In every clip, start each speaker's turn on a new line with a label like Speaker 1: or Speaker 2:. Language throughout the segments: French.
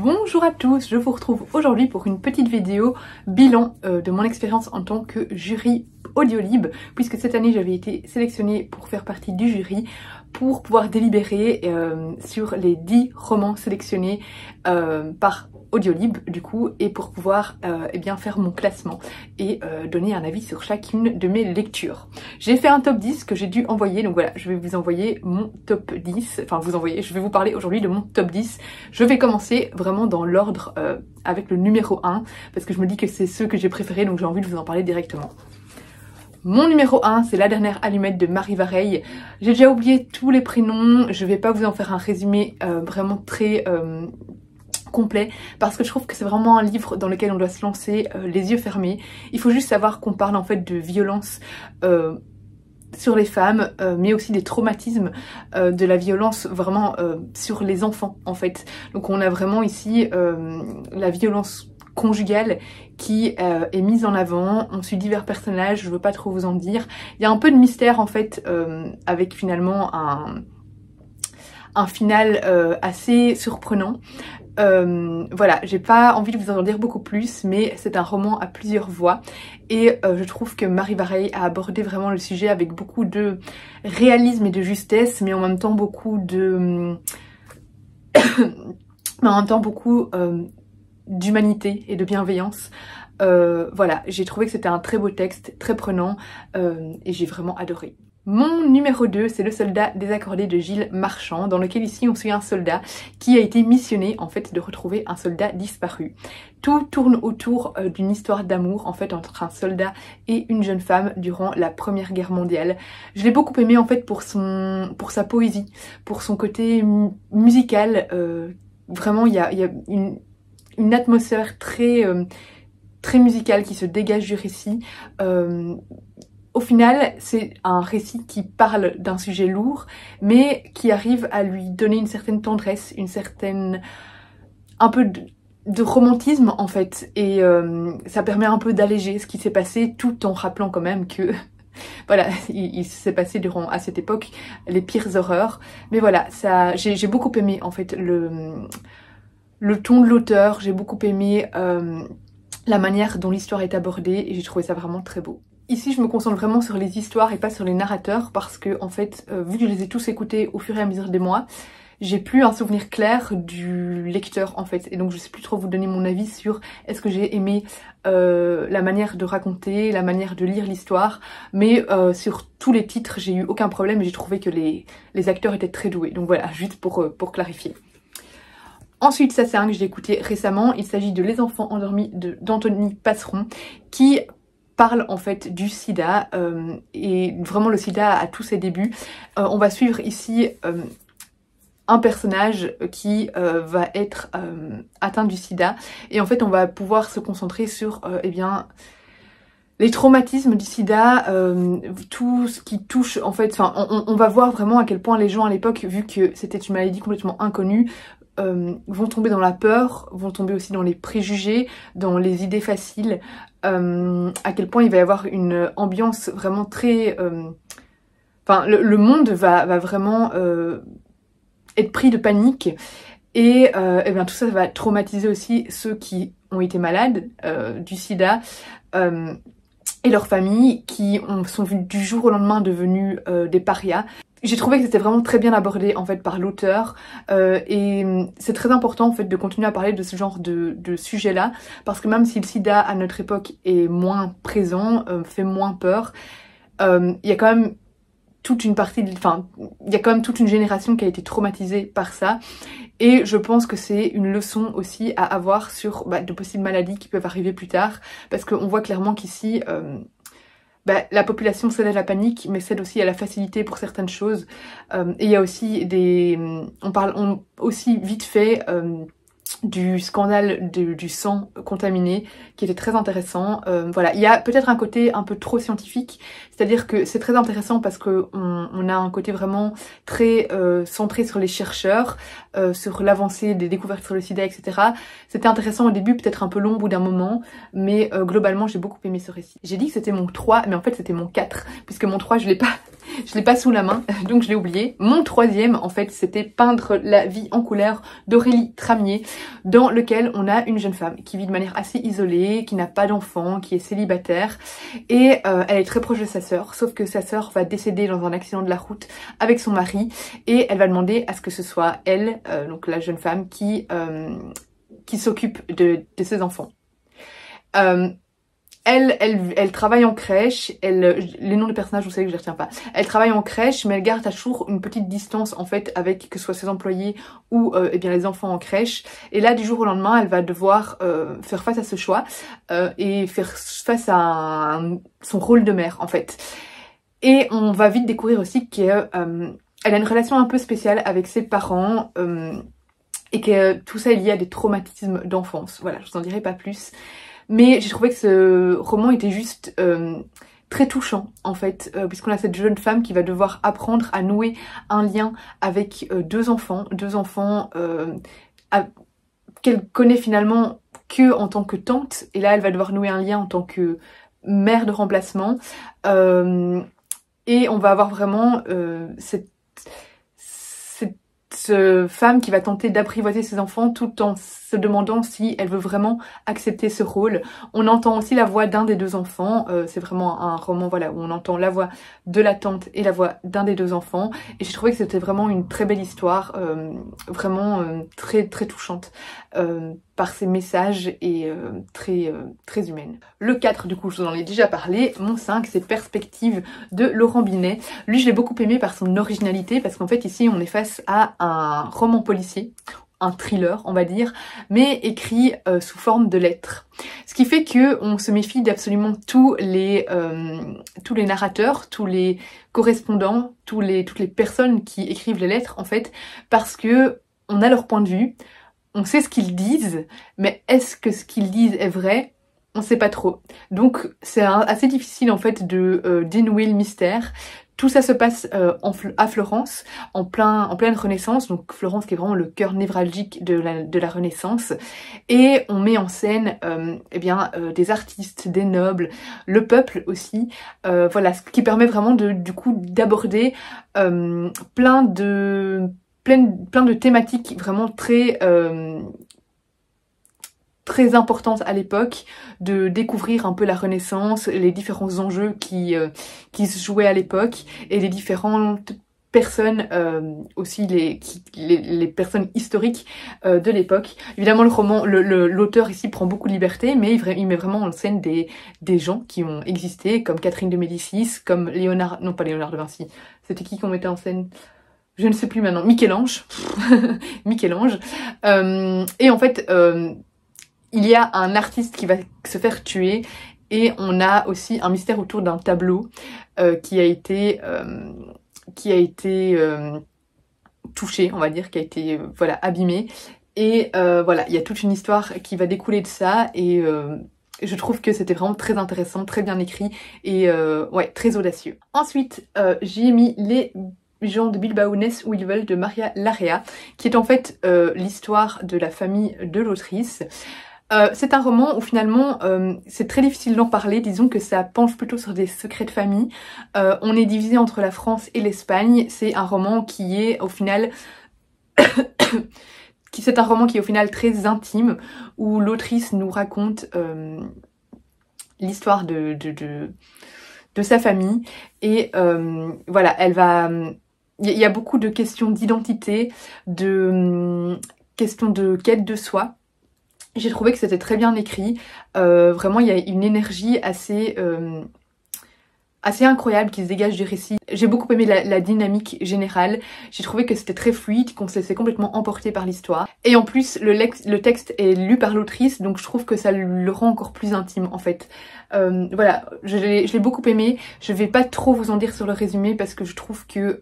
Speaker 1: Bonjour à tous, je vous retrouve aujourd'hui pour une petite vidéo bilan de mon expérience en tant que jury Audiolib, puisque cette année j'avais été sélectionnée pour faire partie du jury pour pouvoir délibérer sur les 10 romans sélectionnés par Audiolib du coup, et pour pouvoir eh bien faire mon classement et donner un avis sur chacune de mes lectures. J'ai fait un top 10 que j'ai dû envoyer, donc voilà, je vais vous envoyer mon top 10, enfin je vais vous parler aujourd'hui de mon top 10. Je vais commencer vraiment dans l'ordre avec le numéro 1, parce que je me dis que c'est ceux que j'ai préférés, donc j'ai envie de vous en parler directement. Mon numéro 1, c'est La dernière allumette de Marie Vareille. J'ai déjà oublié tous les prénoms, je vais pas vous en faire un résumé vraiment très complet, parce que je trouve que c'est vraiment un livre dans lequel on doit se lancer les yeux fermés. Il faut juste savoir qu'on parle en fait de violence sur les femmes, mais aussi des traumatismes de la violence vraiment sur les enfants en fait. Donc on a vraiment ici la violence conjugale qui est mise en avant. On suit divers personnages, je veux pas trop vous en dire. Il y a un peu de mystère en fait, avec finalement un final assez surprenant. Voilà, j'ai pas envie de vous en dire beaucoup plus, mais c'est un roman à plusieurs voix et je trouve que Marie Vareille a abordé vraiment le sujet avec beaucoup de réalisme et de justesse, mais en même temps beaucoup de d'humanité et de bienveillance. Voilà, j'ai trouvé que c'était un très beau texte, très prenant, et j'ai vraiment adoré. Mon numéro 2, c'est Le soldat désaccordé de Gilles Marchand, dans lequel ici on suit un soldat qui a été missionné en fait de retrouver un soldat disparu. Tout tourne autour d'une histoire d'amour en fait entre un soldat et une jeune femme durant la Première Guerre mondiale. Je l'ai beaucoup aimé en fait pour sa poésie, pour son côté musical. Vraiment il y a une atmosphère très musicale qui se dégage du récit. Au final, c'est un récit qui parle d'un sujet lourd, mais qui arrive à lui donner une certaine tendresse, un peu de romantisme en fait, et ça permet un peu d'alléger ce qui s'est passé, tout en rappelant quand même que voilà, il s'est passé à cette époque les pires horreurs. Mais voilà, j'ai beaucoup aimé en fait le ton de l'auteur, j'ai beaucoup aimé la manière dont l'histoire est abordée, et j'ai trouvé ça vraiment très beau. Ici, je me concentre vraiment sur les histoires et pas sur les narrateurs, parce que en fait, vu que je les ai tous écoutés au fur et à mesure des mois, j'ai plus un souvenir clair du lecteur en fait, et donc je sais plus trop vous donner mon avis sur est-ce que j'ai aimé la manière de raconter, la manière de lire l'histoire, mais sur tous les titres, j'ai eu aucun problème et j'ai trouvé que les acteurs étaient très doués, donc voilà, juste pour clarifier. Ensuite, ça c'est un que j'ai écouté récemment, il s'agit de Les enfants endormis d'Anthony Passeron, qui parle en fait du sida, et vraiment le sida à tous ses débuts. On va suivre ici un personnage qui va être atteint du sida, et en fait on va pouvoir se concentrer sur eh bien les traumatismes du sida, tout ce qui touche en fait, enfin on va voir vraiment à quel point les gens à l'époque, vu que c'était une maladie complètement inconnue, vont tomber dans la peur, vont tomber aussi dans les préjugés, dans les idées faciles, à quel point il va y avoir une ambiance vraiment très... Enfin, le monde va vraiment être pris de panique, et bien tout ça va traumatiser aussi ceux qui ont été malades du sida, et leurs familles qui sont du jour au lendemain devenus des parias. J'ai trouvé que c'était vraiment très bien abordé en fait par l'auteur, et c'est très important en fait de continuer à parler de ce genre de sujet là, parce que même si le sida à notre époque est moins présent, fait moins peur, il y a quand même toute une partie, il y a quand même toute une génération qui a été traumatisée par ça, et je pense que c'est une leçon aussi à avoir sur de possibles maladies qui peuvent arriver plus tard, parce qu'on voit clairement qu'ici la population cède à la panique, mais cède aussi à la facilité pour certaines choses. Et il y a aussi on parle aussi vite fait du scandale du sang contaminé, qui était très intéressant. Voilà, il y a peut-être un côté un peu trop scientifique, c'est-à-dire que c'est très intéressant parce que on a un côté vraiment très centré sur les chercheurs, sur l'avancée des découvertes sur le sida, etc. C'était intéressant au début, peut-être un peu long au bout d'un moment, mais globalement j'ai beaucoup aimé ce récit. J'ai dit que c'était mon 3, mais en fait c'était mon 4, puisque mon 3 je l'ai pas je l'ai pas sous la main, donc je l'ai oublié. Mon troisième, en fait, c'était Peindre la vie en couleur d'Aurélie Tramier, dans lequel on a une jeune femme qui vit de manière assez isolée, qui n'a pas d'enfant, qui est célibataire, et elle est très proche de sa sœur, sauf que sa sœur va décéder dans un accident de la route avec son mari, et elle va demander à ce que ce soit elle, donc la jeune femme, qui s'occupe de ses enfants. Elle travaille en crèche, les noms des personnages, vous savez que je les retiens pas. Elle travaille en crèche, mais elle garde toujours une petite distance en fait avec que ce soit ses employés ou eh bien les enfants en crèche. Et là, du jour au lendemain, elle va devoir faire face à ce choix et faire face à son rôle de mère en fait. Et on va vite découvrir aussi qu'elle a une relation un peu spéciale avec ses parents et que tout ça est lié à des traumatismes d'enfance. Voilà, je vous en dirai pas plus. Mais j'ai trouvé que ce roman était juste très touchant en fait, puisqu'on a cette jeune femme qui va devoir apprendre à nouer un lien avec deux enfants qu'elle connaît finalement que en tant que tante, et là elle va devoir nouer un lien en tant que mère de remplacement, et on va avoir vraiment cette femme qui va tenter d'apprivoiser ses enfants tout en se demandant si elle veut vraiment accepter ce rôle. On entend aussi la voix d'un des deux enfants, c'est vraiment un roman voilà, où on entend la voix de la tante et la voix d'un des deux enfants, et j'ai trouvé que c'était vraiment une très belle histoire, vraiment très très touchante par ses messages et très humaine. Le 4 du coup je vous en ai déjà parlé, mon 5 c'est Perspective de Laurent Binet. Lui je l'ai beaucoup aimé par son originalité, parce qu'en fait ici on est face à un roman policier, un thriller on va dire, mais écrit sous forme de lettres. Ce qui fait que on se méfie d'absolument tous les narrateurs, tous les correspondants, toutes les personnes qui écrivent les lettres en fait, parce que on a leur point de vue, on sait ce qu'ils disent, mais est-ce que ce qu'ils disent est vrai? On sait pas trop. Donc c'est assez difficile en fait de dénouer le mystère. Tout ça se passe à Florence, en pleine Renaissance, donc Florence qui est vraiment le cœur névralgique de la Renaissance, et on met en scène eh bien des artistes, des nobles, le peuple aussi, voilà, ce qui permet vraiment du coup d'aborder plein de thématiques vraiment très importantes à l'époque, de découvrir un peu la Renaissance, les différents enjeux qui se jouaient à l'époque, et les différentes personnes aussi, les personnes historiques de l'époque. Évidemment l'auteur ici prend beaucoup de liberté, mais il met vraiment en scène des gens qui ont existé, comme Catherine de Médicis, comme non pas Léonard de Vinci, c'était qui qu'on mettait en scène? Je ne sais plus maintenant, Michel-Ange. Michel-Ange. Et en fait, il y a un artiste qui va se faire tuer, et on a aussi un mystère autour d'un tableau qui a été touché, on va dire, qui a été voilà, abîmé. Et voilà, il y a toute une histoire qui va découler de ça, et je trouve que c'était vraiment très intéressant, très bien écrit, et ouais, très audacieux. Ensuite, j'ai mis Les gens de Bilbao naissent où ils veulent de Maria Larrea, qui est en fait l'histoire de la famille de l'autrice. C'est un roman où finalement c'est très difficile d'en parler, disons que ça penche plutôt sur des secrets de famille. On est divisé entre la France et l'Espagne, c'est un roman qui est au final très intime, où l'autrice nous raconte l'histoire de sa famille, et voilà, il y a beaucoup de questions d'identité, de questions de quête de soi. J'ai trouvé que c'était très bien écrit, vraiment il y a une énergie assez incroyable qui se dégage du récit. J'ai beaucoup aimé la dynamique générale, j'ai trouvé que c'était très fluide, qu'on se laissait complètement emporter par l'histoire. Et en plus le texte est lu par l'autrice, donc je trouve que ça le rend encore plus intime en fait. Voilà, je l'ai beaucoup aimé, je vais pas trop vous en dire sur le résumé parce que je trouve que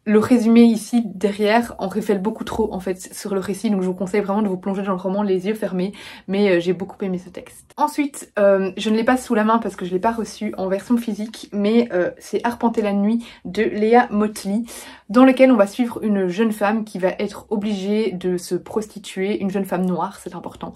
Speaker 1: le résumé ici derrière en révèle beaucoup trop en fait sur le récit, donc je vous conseille vraiment de vous plonger dans le roman les yeux fermés, mais j'ai beaucoup aimé ce texte. Ensuite, je ne l'ai pas sous la main parce que je ne l'ai pas reçu en version physique, mais c'est Arpenter la nuit de Léa Motley, dans lequel on va suivre une jeune femme qui va être obligée de se prostituer, une jeune femme noire, c'est important,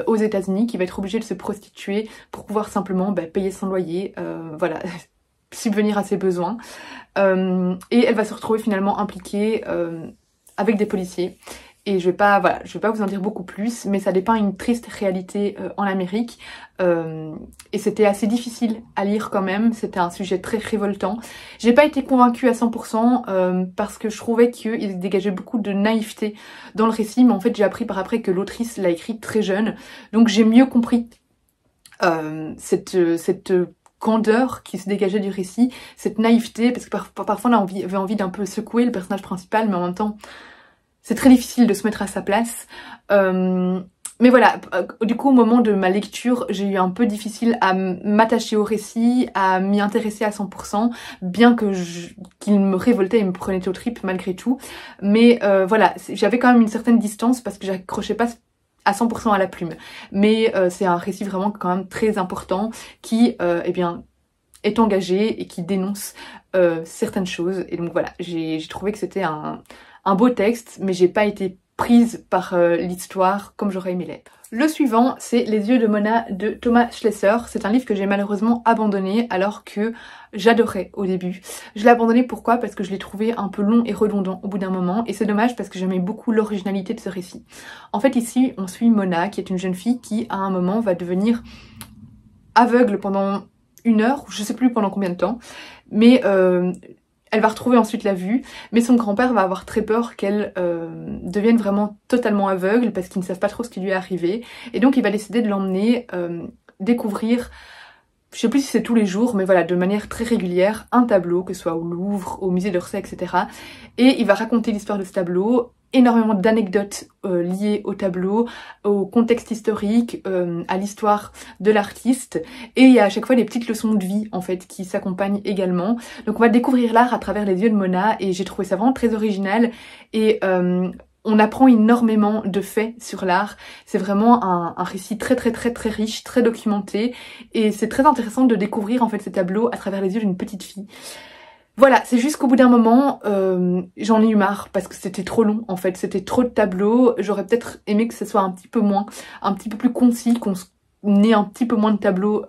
Speaker 1: aux États-Unis, qui va être obligée de se prostituer pour pouvoir simplement payer son loyer, voilà. subvenir à ses besoins. Et elle va se retrouver finalement impliquée avec des policiers. Et je vais pas vous en dire beaucoup plus, mais ça dépeint une triste réalité en Amérique. Et c'était assez difficile à lire quand même, c'était un sujet très révoltant. J'ai pas été convaincue à 100% parce que je trouvais qu'il dégageait beaucoup de naïveté dans le récit, mais en fait j'ai appris par après que l'autrice l'a écrit très jeune, donc j'ai mieux compris cette candeur qui se dégageait du récit, cette naïveté, parce que parfois on avait envie d'un peu secouer le personnage principal, mais en même temps c'est très difficile de se mettre à sa place. Mais voilà, du coup au moment de ma lecture, j'ai eu un peu difficile à m'attacher au récit, à m'y intéresser à 100%, bien que qu'il me révoltait et me prenait aux tripes malgré tout. Mais voilà, j'avais quand même une certaine distance parce que j'accrochais pas à 100% à la plume. Mais c'est un récit vraiment quand même très important qui, eh bien, est engagé et qui dénonce certaines choses. Et donc voilà, j'ai trouvé que c'était un beau texte, mais j'ai pas été prise par l'histoire comme j'aurais aimé l'être. Le suivant, c'est Les yeux de Mona de Thomas Schlesser. C'est un livre que j'ai malheureusement abandonné alors que j'adorais au début. Je l'ai abandonné pourquoi? Parce que je l'ai trouvé un peu long et redondant au bout d'un moment, et c'est dommage parce que j'aimais beaucoup l'originalité de ce récit. En fait ici, on suit Mona, qui est une jeune fille qui à un moment va devenir aveugle pendant 1 heure, je sais plus pendant combien de temps, mais elle va retrouver ensuite la vue, mais son grand-père va avoir très peur qu'elle devienne vraiment totalement aveugle parce qu'ils ne savent pas trop ce qui lui est arrivé. Et donc il va décider de l'emmener découvrir, je sais plus si c'est tous les jours, mais voilà, de manière très régulière, un tableau, que ce soit au Louvre, au musée d'Orsay, etc. Et il va raconter l'histoire de ce tableau, énormément d'anecdotes liées au tableau, au contexte historique, à l'histoire de l'artiste, et il y a à chaque fois des petites leçons de vie en fait qui s'accompagnent également. Donc on va découvrir l'art à travers les yeux de Mona, et j'ai trouvé ça vraiment très original, et on apprend énormément de faits sur l'art. C'est vraiment un récit très riche, très documenté, et c'est très intéressant de découvrir en fait ces tableaux à travers les yeux d'une petite fille. Voilà, c'est juste qu'au bout d'un moment, j'en ai eu marre parce que c'était trop long en fait, c'était trop de tableaux. J'aurais peut-être aimé que ce soit un petit peu plus concis, qu'on ait un petit peu moins de tableaux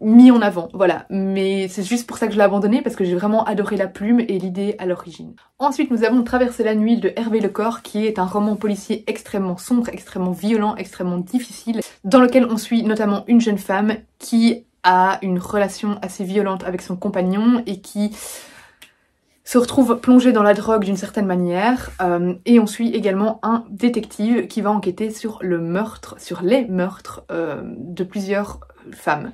Speaker 1: mis en avant, voilà. Mais c'est juste pour ça que je l'ai abandonné, parce que j'ai vraiment adoré la plume et l'idée à l'origine. Ensuite, nous avons Traverser la nuit de Hervé Lecor, qui est un roman policier extrêmement sombre, extrêmement violent, extrêmement difficile, dans lequel on suit notamment une jeune femme qui a une relation assez violente avec son compagnon et qui se retrouve plongée dans la drogue d'une certaine manière, et on suit également un détective qui va enquêter sur les meurtres de plusieurs femmes.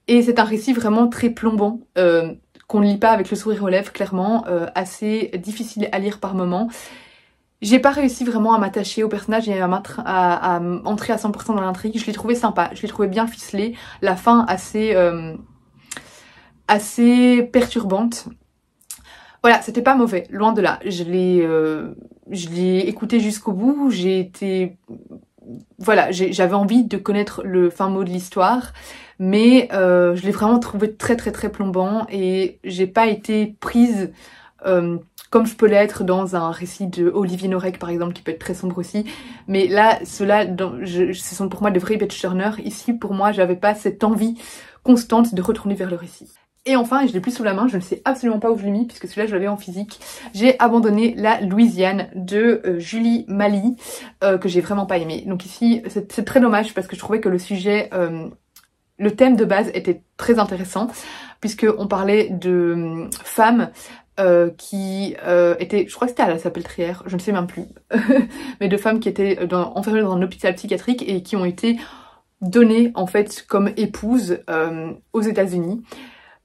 Speaker 1: Et c'est un récit vraiment très plombant, qu'on ne lit pas avec le sourire aux lèvres, clairement, assez difficile à lire par moments. J'ai pas réussi vraiment à m'attacher au personnage et à entrer à 100% dans l'intrigue. Je l'ai trouvé sympa, je l'ai trouvé bien ficelé, la fin assez perturbante. Voilà, c'était pas mauvais, loin de là. Je l'ai écouté jusqu'au bout, voilà, j'avais envie de connaître le fin mot de l'histoire, mais je l'ai vraiment trouvé très plombant, et j'ai pas été prise comme je peux l'être dans un récit de Olivier Norek par exemple, qui peut être très sombre aussi. Mais là, ce sont pour moi de vrais page-turners. Ici, pour moi, j'avais pas cette envie constante de retourner vers le récit. Et enfin, et je l'ai plus sous la main, je ne sais absolument pas où je l'ai mis puisque celui-là je l'avais en physique, j'ai abandonné La Louisiane de Julie Mali, que j'ai vraiment pas aimé. Donc ici, c'est très dommage parce que je trouvais que le sujet, le thème de base était très intéressant, puisque on parlait de femmes qui étaient, je crois que c'était à la Salpêtrière, je ne sais même plus, mais de femmes qui étaient enfermées dans un hôpital psychiatrique et qui ont été données en fait comme épouses aux États-Unis.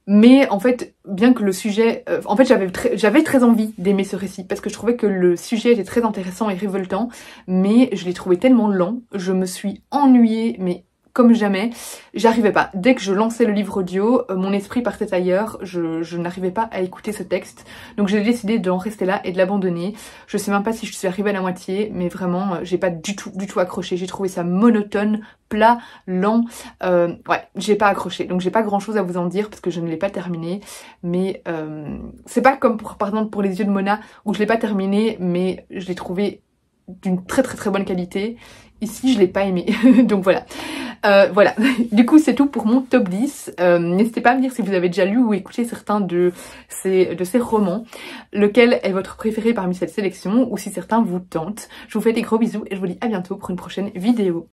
Speaker 1: Mais en fait, bien que le sujet... en fait, j'avais très envie d'aimer ce récit, parce que je trouvais que le sujet était très intéressant et révoltant, mais je l'ai trouvé tellement lent, je me suis ennuyée, mais comme jamais, j'arrivais pas. Dès que je lançais le livre audio, mon esprit partait ailleurs, je n'arrivais pas à écouter ce texte. Donc j'ai décidé d'en rester là et de l'abandonner. Je sais même pas si je suis arrivée à la moitié, mais vraiment, j'ai pas du tout accroché. J'ai trouvé ça monotone, plat, lent. Ouais, j'ai pas accroché. Donc j'ai pas grand chose à vous en dire parce que je ne l'ai pas terminé. Mais c'est pas comme par exemple pour Les yeux de Mona, où je l'ai pas terminé, mais je l'ai trouvé d'une très bonne qualité. ici je l'ai pas aimé. Donc voilà. Voilà, du coup c'est tout pour mon top 10. N'hésitez pas à me dire si vous avez déjà lu ou écouté certains de ces romans, lequel est votre préféré parmi cette sélection ou si certains vous tentent. Je vous fais des gros bisous et je vous dis à bientôt pour une prochaine vidéo.